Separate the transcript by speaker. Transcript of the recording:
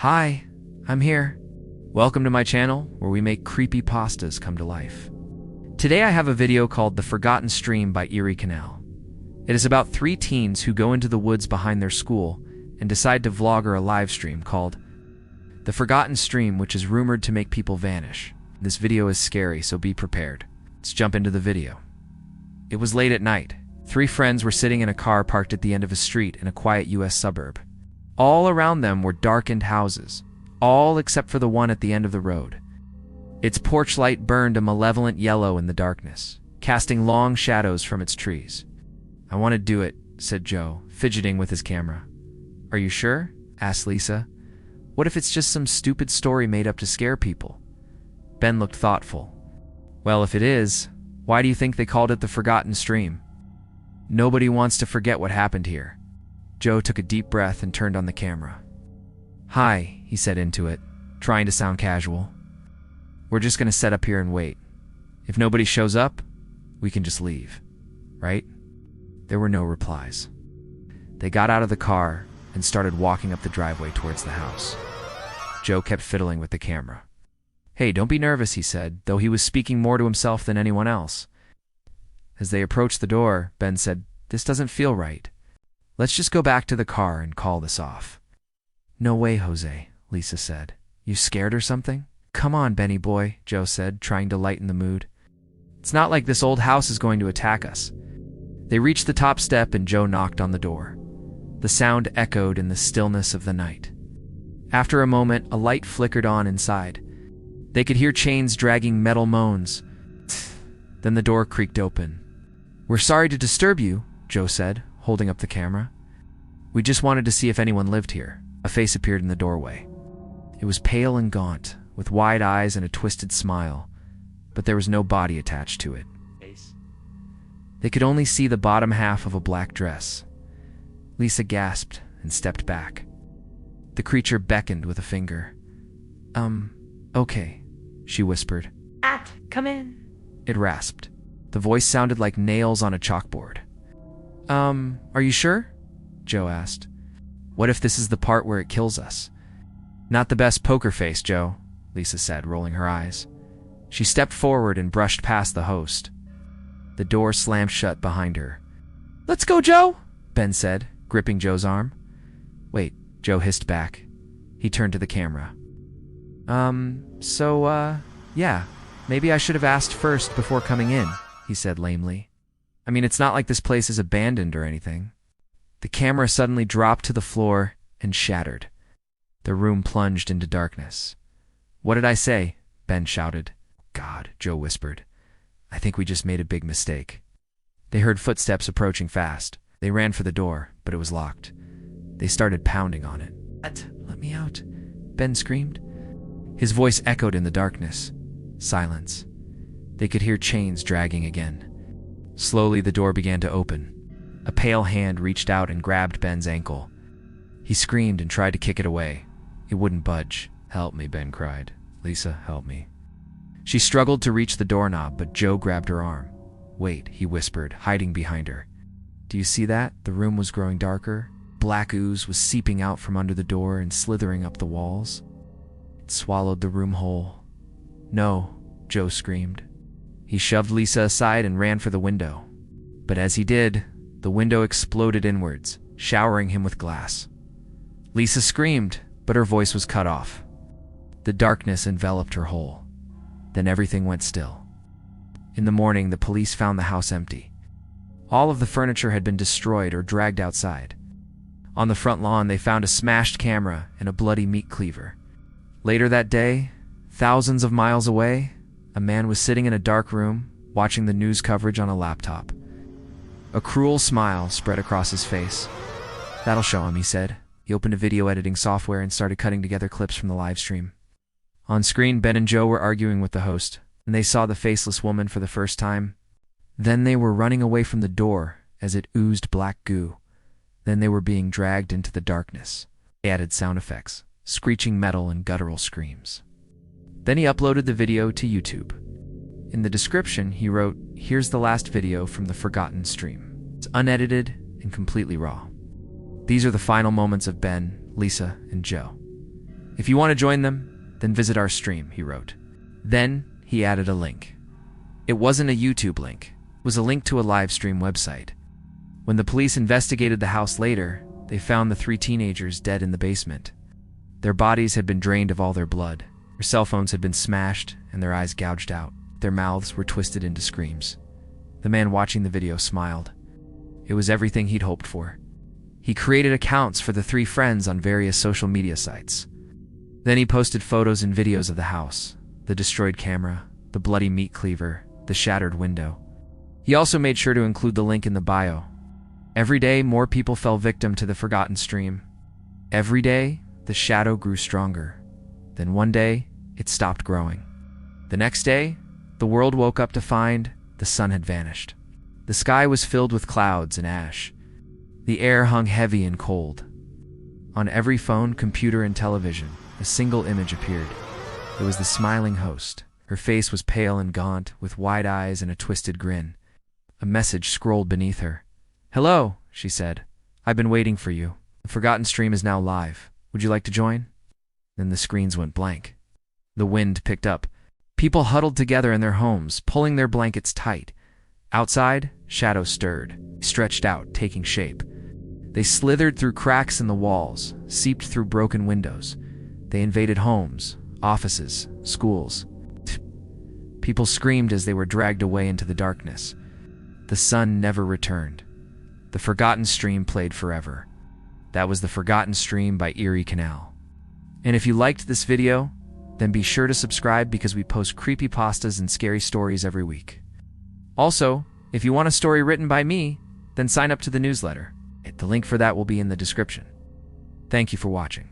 Speaker 1: Hi, I'm here. Welcome to my channel, where we make creepy pastas come to life. Today I have a video called The Forgotten Stream by Erie Canal. It is about 3 teens who go into the woods behind their school and decide to vlog or a live stream called The Forgotten Stream, which is rumored to make people vanish. This video is scary, so be prepared. Let's jump into the video. It was late at night. 3 friends were sitting in a car parked at the end of a street in a quiet US suburb. All around them were darkened houses, all except for the one at the end of the road. Its porch light burned a malevolent yellow in the darkness, casting long shadows from its trees. "I want to do it," said Joe, fidgeting with his camera. "Are you sure?" asked Lisa. "What if it's just some stupid story made up to scare people?" Ben looked thoughtful. "Well, if it is, why do you think they called it the Forgotten Stream? Nobody wants to forget what happened here." Joe took a deep breath and turned on the camera. "Hi," he said into it, trying to sound casual. "We're just going to set up here and wait. If nobody shows up, we can just leave, right?" There were no replies. They got out of the car and started walking up the driveway towards the house. Joe kept fiddling with the camera. "Hey, don't be nervous," he said, though he was speaking more to himself than anyone else. As they approached the door, Ben said, "This doesn't feel right. Let's just go back to the car and call this off." "No way, Jose," Lisa said. "You scared or something?" "Come on, Benny boy," Joe said, trying to lighten the mood. "It's not like this old house is going to attack us." They reached the top step and Joe knocked on the door. The sound echoed in the stillness of the night. After a moment, a light flickered on inside. They could hear chains dragging metal moans. Then the door creaked open. "We're sorry to disturb you," Joe said, holding up the camera. "We just wanted to see if anyone lived here." A face appeared in the doorway. It was pale and gaunt, with wide eyes and a twisted smile, but there was no body attached to it. They could only see the bottom half of a black dress. Lisa gasped and stepped back. The creature beckoned with a finger. Okay," she whispered.
Speaker 2: Come in."
Speaker 1: It rasped. The voice sounded like nails on a chalkboard. Are you sure?" Joe asked. "What if this is the part where it kills us?" "Not the best poker face, Joe," Lisa said, rolling her eyes. She stepped forward and brushed past the host. The door slammed shut behind her. "Let's go, Joe," Ben said, gripping Joe's arm. "Wait," Joe hissed back. He turned to the camera. Yeah, maybe I should have asked first before coming in," he said lamely. "I mean, it's not like this place is abandoned or anything." The camera suddenly dropped to the floor and shattered. The room plunged into darkness. "What did I say?" Ben shouted. "God," Joe whispered. "I think we just made a big mistake." They heard footsteps approaching fast. They ran for the door, but it was locked. They started pounding on it. Let me out," Ben screamed. His voice echoed in the darkness. Silence. They could hear chains dragging again. Slowly, the door began to open. A pale hand reached out and grabbed Ben's ankle. He screamed and tried to kick it away. It wouldn't budge. "Help me," Ben cried. "Lisa, help me." She struggled to reach the doorknob, but Joe grabbed her arm. "Wait," he whispered, hiding behind her. "Do you see that?" The room was growing darker. Black ooze was seeping out from under the door and slithering up the walls. It swallowed the room whole. "No," Joe screamed. He shoved Lisa aside and ran for the window. But as he did, the window exploded inwards, showering him with glass. Lisa screamed, but her voice was cut off. The darkness enveloped her whole. Then everything went still. In the morning, the police found the house empty. All of the furniture had been destroyed or dragged outside. On the front lawn, they found a smashed camera and a bloody meat cleaver. Later that day, thousands of miles away, a man was sitting in a dark room, watching the news coverage on a laptop. A cruel smile spread across his face. "That'll show him," he said. He opened a video editing software and started cutting together clips from the live stream. On screen, Ben and Joe were arguing with the host, and they saw the faceless woman for the first time. Then they were running away from the door as it oozed black goo. Then they were being dragged into the darkness. They added sound effects, screeching metal and guttural screams. Then he uploaded the video to YouTube. In the description, he wrote, "Here's the last video from the Forgotten Stream." It's unedited and completely raw. These are the final moments of Ben, Lisa, and Joe. If you want to join them, then visit our stream, he wrote. Then he added a link. It wasn't a YouTube link. It was a link to a live stream website. When the police investigated the house later, they found the 3 teenagers dead in the basement. Their bodies had been drained of all their blood. Their cell phones had been smashed and their eyes gouged out. Their mouths were twisted into screams. The man watching the video smiled. It was everything he'd hoped for. He created accounts for the 3 friends on various social media sites. Then he posted photos and videos of the house, the destroyed camera, the bloody meat cleaver, the shattered window. He also made sure to include the link in the bio. Every day, more people fell victim to the forgotten stream. Every day, the shadow grew stronger. Then one day, it stopped growing. The next day, the world woke up to find the sun had vanished. The sky was filled with clouds and ash. The air hung heavy and cold. On every phone, computer, and television, a single image appeared. It was the smiling host. Her face was pale and gaunt, with wide eyes and a twisted grin. A message scrolled beneath her. "Hello," she said. "I've been waiting for you. The Forgotten Stream is now live. Would you like to join?" Then the screens went blank. The wind picked up. People huddled together in their homes, pulling their blankets tight. Outside, shadows stirred, stretched out, taking shape. They slithered through cracks in the walls, seeped through broken windows. They invaded homes, offices, schools. People screamed as they were dragged away into the darkness. The sun never returned. The Forgotten Stream played forever. That was The Forgotten Stream by Erie Canal. And if you liked this video, then be sure to subscribe because we post creepypastas and scary stories every week. Also, if you want a story written by me, then sign up to the newsletter. The link for that will be in the description. Thank you for watching.